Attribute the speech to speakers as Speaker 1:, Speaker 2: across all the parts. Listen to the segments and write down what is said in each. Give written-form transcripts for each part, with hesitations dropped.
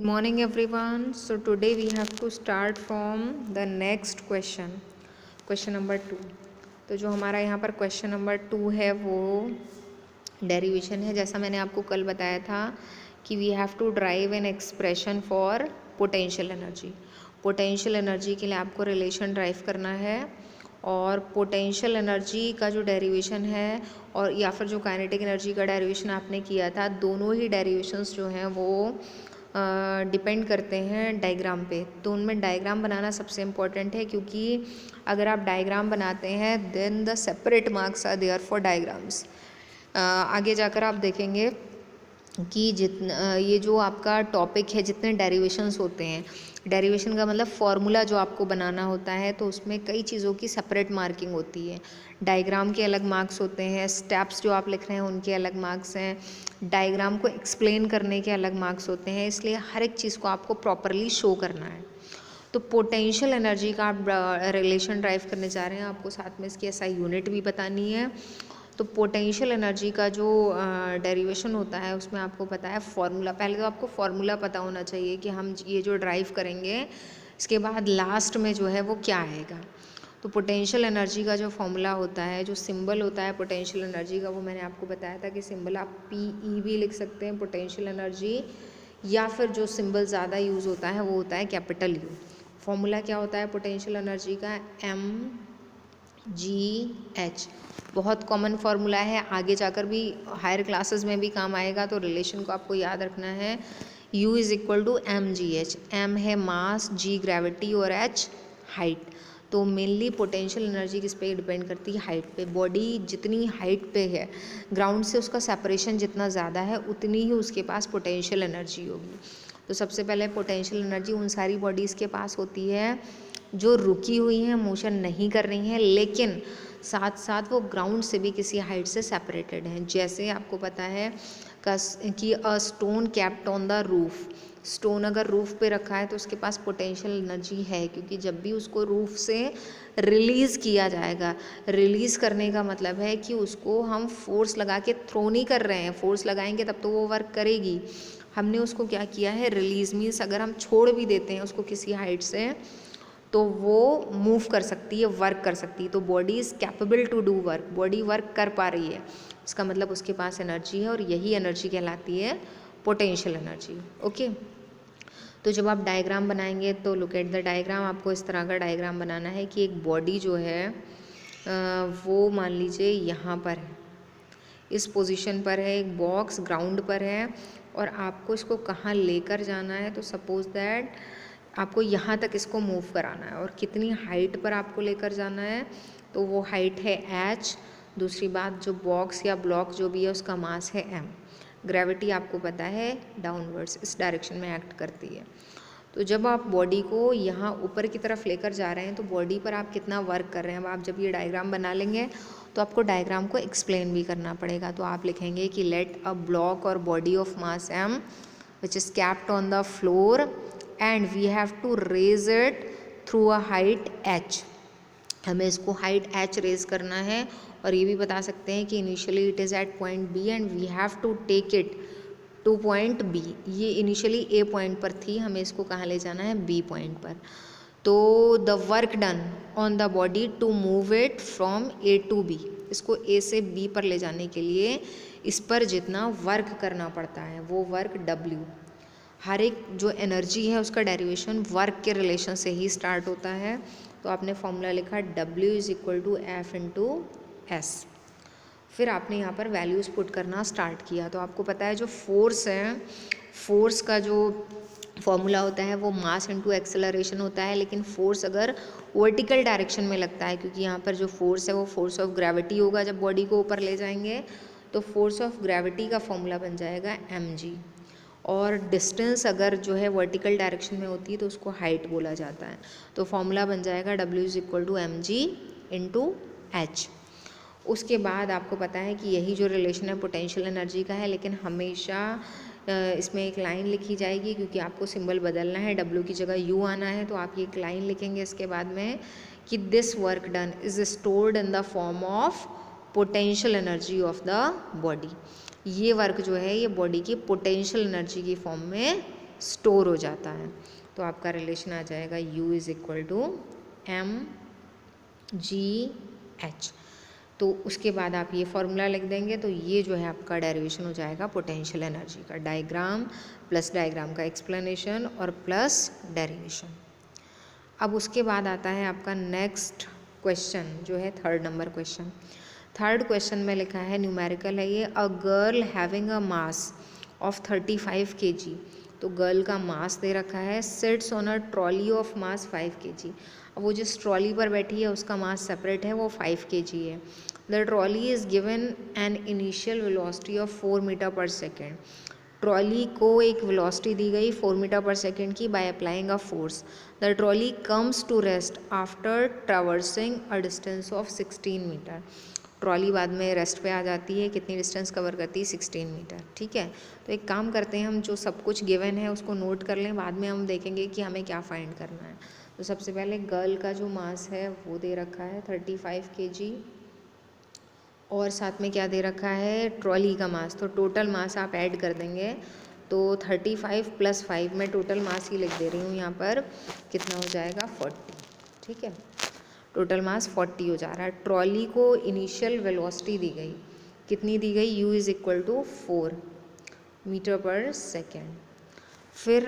Speaker 1: Morning everyone. So today we have to start from the next question number 2. तो जो हमारा यहाँ पर क्वेश्चन नंबर 2 है वो डेरिवेशन है। जैसा मैंने आपको कल बताया था कि we have to drive an expression for potential energy. Potential energy के लिए आपको रिलेशन ड्राइव करना है और पोटेंशियल एनर्जी का जो डेरिवेशन है और या फिर जो काइनेटिक एनर्जी का डेरिवेशन आपने किया था, दोनों ही डेरिवेशंस जो हैं वो डिपेंड करते हैं डायग्राम पे। तो उनमें डायग्राम बनाना सबसे इम्पॉर्टेंट है, क्योंकि अगर आप डायग्राम बनाते हैं then the separate marks are there for diagrams. आगे जाकर आप देखेंगे कि जितना ये जो आपका टॉपिक है, जितने डेरिवेशंस होते हैं, डेरिवेशन का मतलब फॉर्मूला जो आपको बनाना होता है, तो उसमें कई चीज़ों की सेपरेट मार्किंग होती है। डायग्राम के अलग मार्क्स होते हैं, स्टेप्स जो आप लिख रहे हैं उनके अलग मार्क्स हैं, डायग्राम को एक्सप्लेन करने के अलग मार्क्स होते हैं। इसलिए हर एक चीज़ को आपको प्रॉपरली शो करना है। तो पोटेंशियल एनर्जी का आप रिलेशन ड्राइव करने जा रहे हैं, आपको साथ में इसकी एसआई यूनिट भी बतानी है। तो पोटेंशियल एनर्जी का जो डेरिवेशन होता है उसमें आपको पता है फॉर्मूला। पहले तो आपको फॉर्मूला पता होना चाहिए कि हम ये जो ड्राइव करेंगे इसके बाद लास्ट में जो है वो क्या आएगा। तो पोटेंशियल एनर्जी का जो फॉर्मूला होता है, जो सिंबल होता है पोटेंशियल एनर्जी का, वो मैंने आपको बताया था कि सिंबल आप PE भी लिख सकते हैं पोटेंशियल एनर्जी, या फिर जो सिंबल ज़्यादा यूज़ होता है वो होता है कैपिटल U। फॉर्मूला क्या होता है पोटेंशियल एनर्जी का? mgh। बहुत कॉमन फार्मूला है, आगे जाकर भी हायर क्लासेस में भी काम आएगा। तो रिलेशन को आपको याद रखना है, U is equal to mgh। m है मास, g ग्रेविटी और h हाइट। तो मेनली पोटेंशियल एनर्जी किस पे डिपेंड करती है? हाइट पे। बॉडी जितनी हाइट पे है, ग्राउंड से उसका सेपरेशन जितना ज़्यादा है, उतनी ही उसके पास पोटेंशियल एनर्जी होगी। तो सबसे पहले पोटेंशियल एनर्जी उन सारी बॉडीज़ के पास होती है जो रुकी हुई हैं, मोशन नहीं कर रही हैं, लेकिन साथ साथ वो ग्राउंड से भी किसी हाइट से सेपरेटेड हैं। जैसे आपको पता है कि a stone kept on the roof. Stone अगर रूफ पे रखा है तो उसके पास पोटेंशियल एनर्जी है, क्योंकि जब भी उसको रूफ से रिलीज़ किया जाएगा, रिलीज़ करने का मतलब है कि उसको हम फोर्स लगा के थ्रो नहीं कर रहे हैं, फोर्स लगाएंगे तब तो वो वर्क करेगी। हमने उसको क्या किया है? रिलीज़। मीन्स अगर हम छोड़ भी देते हैं उसको किसी हाइट से तो वो मूव कर सकती है, वर्क कर सकती है। तो body is capable to do work, body work कर पा रही है, इसका मतलब उसके पास एनर्जी है, और यही एनर्जी कहलाती है पोटेंशियल एनर्जी। ओके। तो जब आप डायग्राम बनाएंगे तो लुक एट द डायग्राम। आपको इस तरह का डायग्राम बनाना है कि एक बॉडी जो है वो मान लीजिए यहाँ पर है, इस पोजीशन पर है, एक बॉक्स ग्राउंड पर है, और आपको इसको कहाँ लेकर जाना है। तो सपोज दैट आपको यहाँ तक इसको मूव कराना है, और कितनी हाइट पर आपको लेकर जाना है? तो वो हाइट है h। दूसरी बात, जो बॉक्स या ब्लॉक जो भी है उसका मास है m। ग्रेविटी आपको पता है डाउनवर्ड्स, इस डायरेक्शन में एक्ट करती है। तो जब आप बॉडी को यहाँ ऊपर की तरफ लेकर जा रहे हैं तो बॉडी पर आप कितना वर्क कर रहे हैं। अब आप जब ये डायग्राम बना लेंगे तो आपको डायग्राम को एक्सप्लेन भी करना पड़ेगा। तो आप लिखेंगे कि let a block or body of mass m which is kept on the floor and we have to raise it through a height h। हमें इसको हाइट h रेज करना है, और ये भी बता सकते हैं कि initially it is at point B and we have to take it to point B। ये इनिशियली A पॉइंट पर थी, हमें इसको कहाँ ले जाना है? B पॉइंट पर। तो the work done on the body to move it from A to B, इसको A से B पर ले जाने के लिए इस पर जितना वर्क करना पड़ता है वो वर्क W। हर एक जो एनर्जी है उसका डेरिवेशन वर्क के रिलेशन से ही स्टार्ट होता है। तो आपने फॉर्मूला लिखा W is equal to F into S। फिर आपने यहाँ पर वैल्यूज़ पुट करना स्टार्ट किया। तो आपको पता है जो फोर्स है, फोर्स का जो फॉर्मूला होता है वो मास इंटू एक्सेलरेशन होता है। लेकिन फोर्स अगर वर्टिकल डायरेक्शन में लगता है, क्योंकि यहाँ पर जो फोर्स है वो फोर्स ऑफ ग्रेविटी होगा जब बॉडी को ऊपर ले जाएंगे, तो फोर्स ऑफ ग्रेविटी का फॉर्मूला बन जाएगा mg। और डिस्टेंस अगर जो है वर्टिकल डायरेक्शन में होती है तो उसको हाइट बोला जाता है। तो फॉर्मूला बन जाएगा W is equal to mg into h। उसके बाद आपको पता है कि यही जो रिलेशन है पोटेंशियल एनर्जी का है, लेकिन हमेशा इसमें एक लाइन लिखी जाएगी, क्योंकि आपको सिंबल बदलना है, W की जगह U आना है। तो आप ये एक लाइन लिखेंगे इसके बाद में कि this work done is stored in the form of potential energy of the body. ये वर्क जो है ये बॉडी की पोटेंशियल एनर्जी की फॉर्म में स्टोर हो जाता है। तो आपका रिलेशन आ जाएगा U is equal to mgh। तो उसके बाद आप ये फॉर्मूला लिख देंगे, तो ये जो है आपका डेरिवेशन हो जाएगा पोटेंशियल एनर्जी का, डायग्राम प्लस डायग्राम का एक्सप्लेनेशन और प्लस डेरिवेशन। अब उसके बाद आता है आपका नेक्स्ट क्वेश्चन जो है third number question. Third question में लिखा है, न्यूमेरिकल है ये, a girl having a mass of 35 kg। तो गर्ल का मास दे रखा है, sits on a trolley of mass 5 kg। अब वो जिस ट्रॉली पर बैठी है उसका मास सेपरेट है, वो 5 kg है। The trolley is given an initial velocity of 4 metre per second. Trolley को एक वेलोसिटी दी गई 4 मीटर पर सेकेंड की by applying a force. The trolley comes to rest after traversing a distance of 16 metre. Trolley बाद में rest पे आ जाती है, कितनी डिस्टेंस कवर करती है, 16 मीटर। ठीक है, तो एक काम करते हैं, हम जो सब कुछ गिवन है उसको नोट कर लें, बाद में हम देखेंगे कि हमें क्या फाइंड करना है। तो सबसे पहले गर्ल का जो मास है वो दे रखा है 35 kg, और साथ में क्या दे रखा है, ट्रॉली का मास। तो टोटल मास आप ऐड कर देंगे, तो 35 + 5, मैं टोटल मास ही लिख दे रही हूँ यहाँ पर, कितना हो जाएगा 40। ठीक है, टोटल मास 40 हो जा रहा है। ट्रॉली को इनिशियल वेलोसिटी दी गई, कितनी दी गई, U is equal to 4 metre per second. फिर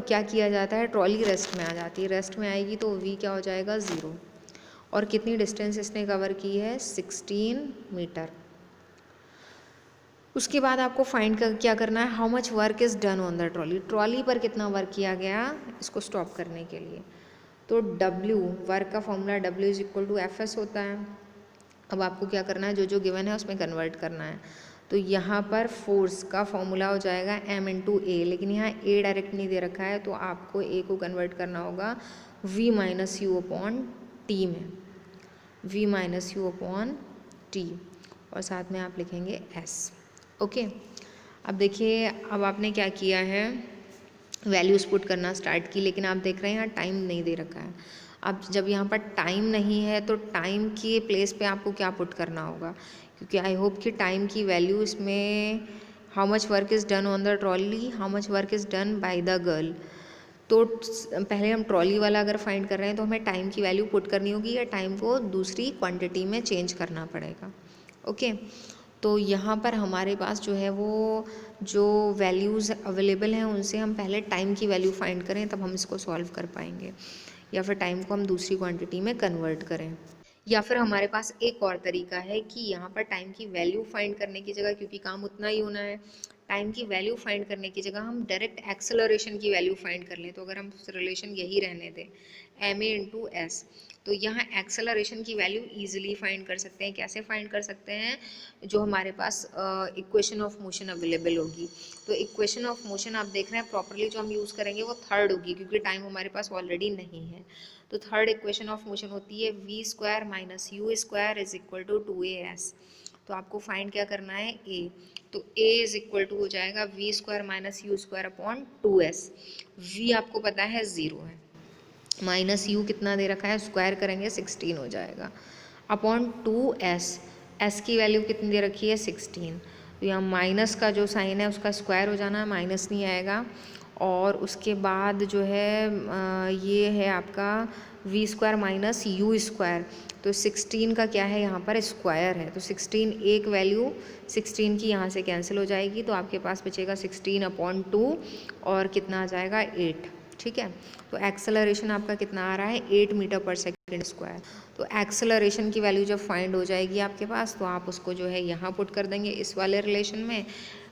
Speaker 1: क्या किया जाता है, ट्रॉली रेस्ट में आ जाती है, रेस्ट में आएगी तो V क्या हो जाएगा 0, और कितनी डिस्टेंस इसने कवर की है, 16 मीटर। उसके बाद आपको फाइंड कर क्या करना है, how much work is done on the trolley. Trolley पर कितना वर्क किया गया इसको स्टॉप करने के लिए। तो W, वर्क का formula W is equal to FS होता है। अब आपको क्या करना है, जो जो गिवन है उसमें कन्वर्ट करना है। तो यहाँ पर फोर्स का फॉर्मूला हो जाएगा M × A, लेकिन यहाँ A डायरेक्ट नहीं दे रखा है, तो आपको A को कन्वर्ट करना होगा V - U अपॉन T में, V - U अपॉन T, और साथ में आप लिखेंगे S। ओके, अब देखिए, अब आपने क्या किया है, वैल्यूज़ पुट करना स्टार्ट की, लेकिन आप देख रहे हैं यहाँ टाइम नहीं दे रखा है। अब जब यहाँ पर टाइम नहीं है तो टाइम के प्लेस पे आपको क्या पुट करना होगा, क्योंकि आई होप कि टाइम की वैल्यू इसमें, how much work is done on the trolley, how much work is done by the girl. तो पहले हम ट्रॉली वाला अगर फाइंड कर रहे हैं तो हमें टाइम की वैल्यू पुट करनी होगी, या टाइम को दूसरी क्वांटिटी में चेंज करना पड़ेगा। ओके, तो यहाँ पर हमारे पास जो है वो जो वैल्यूज़ अवेलेबल हैं उनसे हम पहले टाइम की वैल्यू फाइंड करें, तब हम इसको सॉल्व कर पाएंगे, या फिर टाइम को हम दूसरी क्वांटिटी में कन्वर्ट करें। या फिर हमारे पास एक और तरीका है कि यहाँ पर टाइम की वैल्यू फाइंड करने की जगह, क्योंकि काम उतना ही होना है, टाइम की वैल्यू फाइंड करने की जगह हम डायरेक्ट एक्सेलरेशन की वैल्यू फाइंड कर लें। तो अगर हम रिलेशन यही रहने दें, ma × s, तो यहाँ एक्सेलरेशन की वैल्यू ईजिली फाइंड कर सकते हैं। कैसे फाइंड कर सकते हैं, जो हमारे पास इक्वेशन ऑफ मोशन अवेलेबल होगी। तो इक्वेशन ऑफ मोशन आप देख रहे हैं प्रॉपरली जो हम यूज़ करेंगे वो थर्ड होगी, क्योंकि टाइम हमारे पास ऑलरेडी नहीं है। तो थर्ड इक्वेशन ऑफ मोशन होती है v² - u² is equal to 2as। तो आपको फाइंड क्या करना है, a। तो a इज इक्वल टू हो जाएगा v² - u² upon 2s। v आपको पता है 0 है, माइनस u कितना दे रखा है, स्क्वायर करेंगे 16 हो जाएगा, अपॉन 2s। s की वैल्यू कितनी दे रखी है, 16। तो यहाँ माइनस का जो साइन है उसका स्क्वायर हो जाना, माइनस नहीं आएगा। और उसके बाद जो है ये है आपका v² - u²। तो 16 का क्या है, यहाँ पर स्क्वायर है, तो 16 एक वैल्यू 16 की यहाँ से कैंसिल हो जाएगी, तो आपके पास बचेगा 16 अपॉन 2, और कितना आ जाएगा 8। ठीक है, तो एक्सेलरेशन आपका कितना आ रहा है, 8 मीटर पर सेकेंड स्क्वायर। तो एक्सेलरेशन की वैल्यू जब फाइंड हो जाएगी आपके पास, तो आप उसको जो है यहाँ पुट कर देंगे इस वाले रिलेशन में।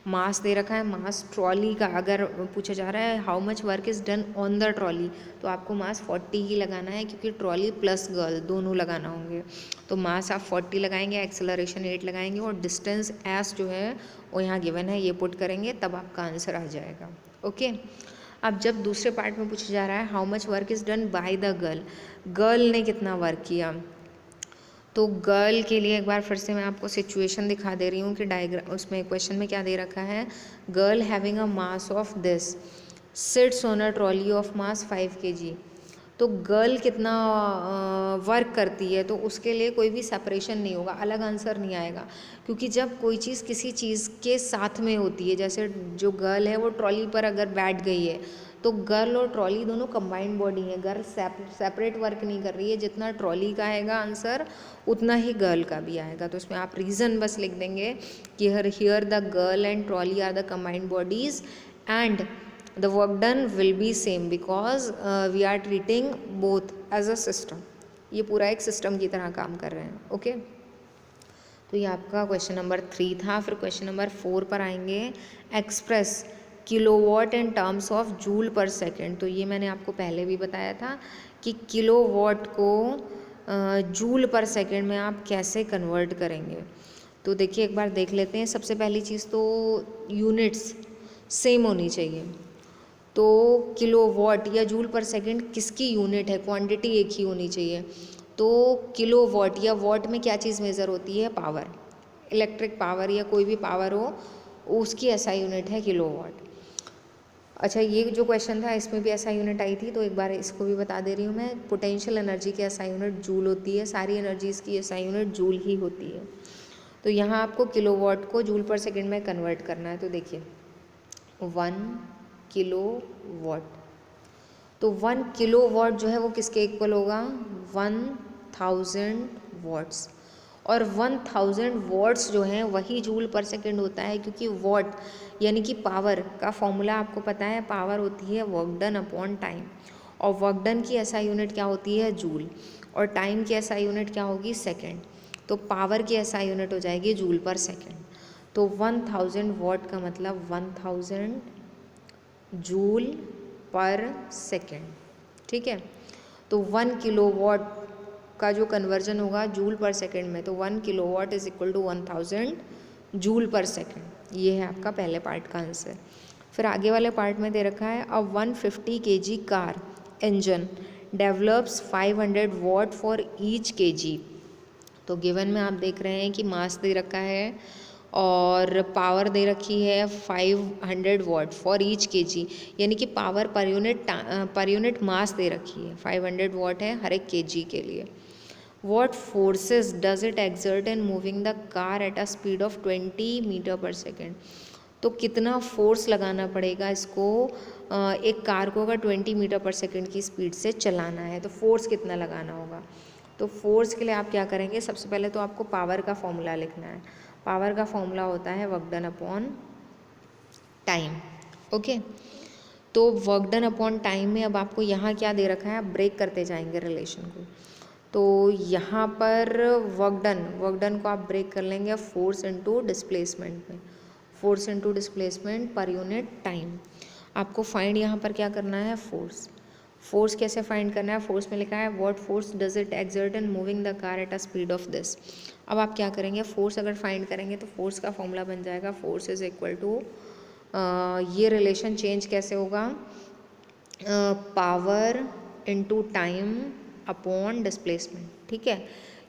Speaker 1: मास दे रखा है, मास ट्रॉली का अगर पूछा जा रहा है how much work is done on the trolley, तो आपको मास 40 ही लगाना है, क्योंकि ट्रॉली प्लस गर्ल दोनों लगाना होंगे। तो मास आप 40 लगाएंगे, एक्सेलरेशन 8 लगाएंगे, और डिस्टेंस एस जो है वो यहाँ गिवन है, ये पुट करेंगे, तब आपका आंसर आ जाएगा। ओके, अब जब दूसरे पार्ट में पूछा जा रहा है how much work is done by the girl, girl ने कितना वर्क किया, तो गर्ल के लिए एक बार फिर से मैं आपको सिचुएशन दिखा दे रही हूँ कि डायग्राम, उसमें क्वेश्चन में क्या दे रखा है, girl having a mass of this sits on a trolley of mass 5 kg। तो गर्ल कितना वर्क करती है, तो उसके लिए कोई भी सेपरेशन नहीं होगा, अलग आंसर नहीं आएगा, क्योंकि जब कोई चीज़ किसी चीज़ के साथ में होती है, जैसे जो गर्ल है वो ट्रॉली पर अगर बैठ गई है तो गर्ल और ट्रॉली दोनों कंबाइंड बॉडी है, गर्ल सेपरेट वर्क नहीं कर रही है, जितना ट्रॉली का आएगा आंसर उतना ही गर्ल का भी आएगा। तो इसमें आप रीज़न बस लिख देंगे कि here the girl and trolley are the combined bodies and the work done will be same because we are treating both as a system. ये पूरा एक सिस्टम की तरह काम कर रहे हैं। ओके, तो ये आपका क्वेश्चन नंबर 3 था। फिर क्वेश्चन नंबर 4 पर आएंगे, express kilowatt in terms of joule per second. तो ये मैंने आपको पहले भी बताया था कि किलोवाट को जूल पर सेकेंड में आप कैसे कन्वर्ट करेंगे। तो देखिए एक बार देख लेते हैं। सबसे पहली चीज़ तो यूनिट्स सेम होनी चाहिए। तो किलोवाट या जूल पर सेकेंड किसकी यूनिट है, क्वांटिटी एक ही होनी चाहिए। तो किलोवाट या वॉट में क्या चीज़ मेज़र होती है, पावर, इलेक्ट्रिक पावर या कोई भी पावर हो उसकी ऐसा यूनिट है किलोवाट। अच्छा, ये जो क्वेश्चन था इसमें भी ऐसा यूनिट आई थी, तो एक बार इसको भी बता दे रही हूँ मैं। पोटेंशियल एनर्जी की ऐसा यूनिट जूल होती है, सारी एनर्जीज़ की ऐसा यूनिट जूल ही होती है। तो यहाँ आपको किलोवाट को जूल पर सेकेंड में कन्वर्ट करना है। तो देखिए 1 किलोवाट, तो 1 किलोवाट जो है वो किसके इक्वल होगा, 1000 वाट्स। और 1000 वाट्स जो हैं वही जूल पर सेकेंड होता है, क्योंकि वॉट यानी कि पावर का फॉर्मूला आपको पता है, पावर होती है वर्क डन अपॉन टाइम। और वर्क डन की ऐसा यूनिट क्या होती है, जूल, और टाइम की ऐसा यूनिट क्या होगी, सेकेंड। तो पावर की ऐसा यूनिट हो जाएगी जूल पर सेकेंड। तो 1000 वाट का मतलब 1000 जूल पर सेकेंड। ठीक है, तो 1 किलोवाट का जो कन्वर्जन होगा जूल पर सेकेंड में, तो 1 kilowatt is equal to 1000 joule per second. ये है आपका पहले पार्ट का आंसर। फिर आगे वाले पार्ट में दे रखा है, अ 150 kg car engine develops 500 watt for each kg। तो गिवन में आप देख रहे हैं कि मास दे रखा है और पावर दे रखी है 500 वाट फॉर ईच kg, यानी कि पावर पर यूनिट मास दे रखी है, 500 वाट है हर एक kg के लिए। What forces does it exert in moving the car at a speed of 20 metre per second. तो कितना फोर्स लगाना पड़ेगा इसको, एक कार को अगर 20 मीटर पर सेकेंड की स्पीड से चलाना है तो फोर्स कितना लगाना होगा। तो फोर्स के लिए आप क्या करेंगे, सबसे पहले तो आपको पावर का फॉर्मूला लिखना है। पावर का फॉर्मूला होता है work done upon time. Okay, तो वर्क डन अपॉन टाइम में अब आपको यहाँ क्या दे रखा है, आप ब्रेक करते जाएंगे रिलेशन को। तो यहाँ पर वर्क डन को आप ब्रेक कर लेंगे फोर्स इनटू डिस्प्लेसमेंट में, force into displacement per unit time. आपको फाइंड यहाँ पर क्या करना है, फोर्स। फोर्स कैसे फाइंड करना है, फोर्स में लिखा है what force does it exert in moving the car at a speed of this. अब आप क्या करेंगे, फोर्स अगर फाइंड करेंगे तो फोर्स का फॉर्मूला बन जाएगा फोर्स इज इक्वल टू, ये रिलेशन चेंज कैसे होगा, power into time upon displacement. ठीक है,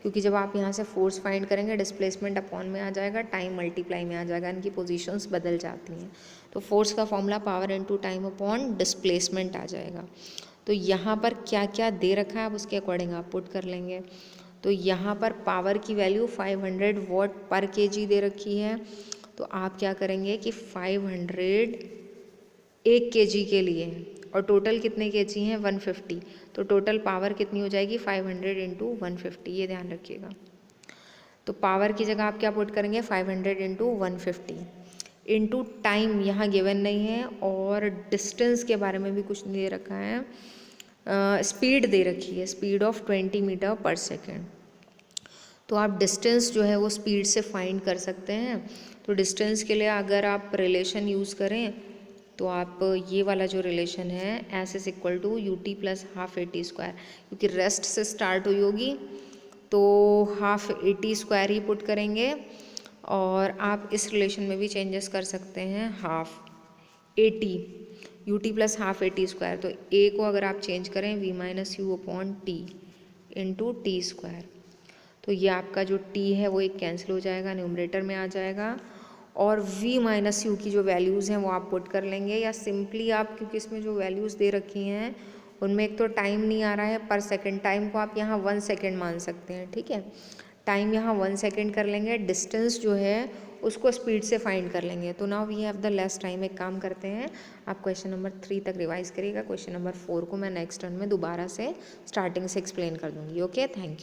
Speaker 1: क्योंकि जब आप यहाँ से फोर्स फाइंड करेंगे डिस्प्लेसमेंट अपॉन में आ जाएगा, टाइम मल्टीप्लाई में आ जाएगा, इनकी पोजीशंस बदल जाती हैं। तो फोर्स का formula power into time upon displacement आ जाएगा। तो यहाँ पर क्या क्या दे रखा है आप उसके अकॉर्डिंग आप पुट कर लेंगे। तो यहाँ पर पावर की वैल्यू 500 वाट पर kg दे रखी है, तो आप क्या करेंगे कि 500 1 kg के लिए है, और टोटल कितने kg हैं 150, तो टोटल पावर कितनी हो जाएगी 500 इंटू 150, ये ध्यान रखिएगा। तो पावर की जगह आप क्या पुट करेंगे 500 इंटू 150 इंटू टाइम, यहाँ गिवन नहीं है, और डिस्टेंस के बारे में भी कुछ नहीं दे रखा है, स्पीड दे रखी है, speed of 20 metre per second. तो आप डिस्टेंस जो है वो स्पीड से फाइंड कर सकते हैं। तो डिस्टेंस के लिए अगर आप रिलेशन यूज़ करें तो आप ये वाला जो रिलेशन है S is equal to u t plus half a t square, क्योंकि रेस्ट से स्टार्ट हुई होगी तो हाफ ए टी स्क्वायर ही पुट करेंगे। और आप इस रिलेशन में भी चेंजेस कर सकते हैं, half a t u t plus half a t square, तो ए को अगर आप चेंज करें v minus u upon t into t square, तो ये आपका जो t है वो एक कैंसिल हो जाएगा, न्यूमरेटर में आ जाएगा, और v माइनस यू की जो वैल्यूज़ हैं वो आप पुट कर लेंगे, या सिंपली आप, क्योंकि इसमें जो वैल्यूज़ दे रखी हैं उनमें एक तो टाइम नहीं आ रहा है पर सेकंड, टाइम को आप यहाँ 1 सेकंड मान सकते हैं। ठीक है, टाइम यहाँ 1 सेकंड कर लेंगे, डिस्टेंस जो है उसको स्पीड से फाइंड कर लेंगे। तो now we have the less time. एक काम करते हैं, आप क्वेश्चन नंबर 3 तक रिवाइज करिएगा, क्वेश्चन नंबर 4 को मैं नेक्स्ट टर्न में दोबारा से स्टार्टिंग से एक्सप्लेन कर दूँगी। Okay, thank you.